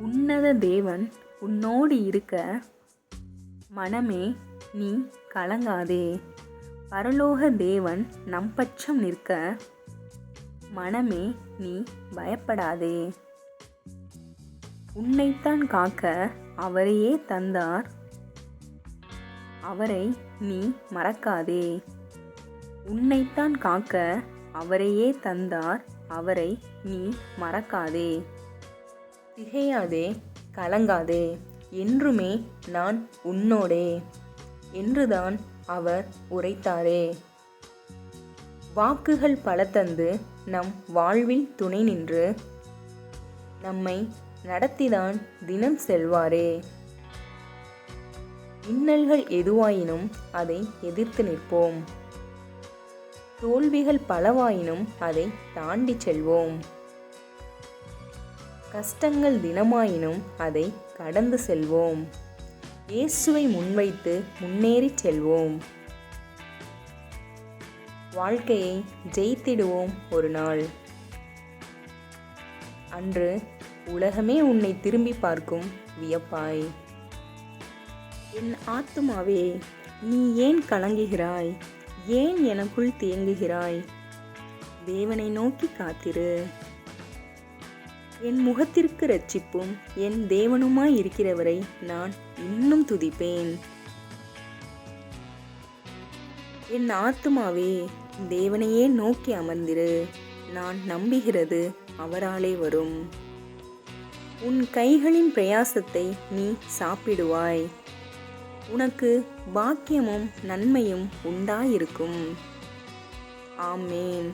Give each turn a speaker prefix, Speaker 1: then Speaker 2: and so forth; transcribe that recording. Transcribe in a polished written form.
Speaker 1: உன்னத தேவன் உன்னோடு இருக்க, மனமே நீ கலங்காதே. பரலோக தேவன் நம் பட்சம் நிற்க, மனமே நீ பயப்படாதே. உன்னைத்தான் காக்க அவரையே தந்தார், அவரை நீ மறக்காதே. உன்னைத்தான் காக்க அவரையே தந்தார், அவரை நீ மறக்காதே. திகையாதே, கலங்காதே, என்றுமே நான் உன்னோடே என்றுதான் அவர் உரைத்தாரே. வாக்குகள் பல தந்து நம் வாழ்வில் துணை நின்று, நம்மை நடத்திதான் தினம் செல்வாரே. இன்னல்கள் எதுவாயினும் அதை எதிர்த்து நிற்போம், தோல்விகள் பலவாயினும் அதை தாண்டி செல்வோம். கஷ்டங்கள் தினமாயினும் அதை கடந்து செல்வோம். இயேசுவை முன்வைத்து முன்னேறி செல்வோம். வாழ்க்கையை ஜெயித்திடுவோம் ஒரு நாள். அன்று உலகமே உன்னை திரும்பி பார்க்கும் வியப்பாய். என் ஆத்துமாவே, நீ ஏன் கலங்குகிறாய்? ஏன் எனக்குள் தேங்குகிறாய்? தேவனை நோக்கி காத்திரு. என் முகத்திற்கு இரட்சிப்பும் என் தேவனுமாய் இருக்கிறவரை நான் இன்னும் துதிப்பேன். என் ஆத்துமாவே, தேவனையே நோக்கி அமர்ந்திரு. நான் நம்புகிறது அவராலே வரும். உன் கைகளின் பிரயாசத்தை நீ சாப்பிடுவாய். உனக்கு பாக்கியமும் நன்மையும் உண்டாயிருக்கும். ஆமேன்.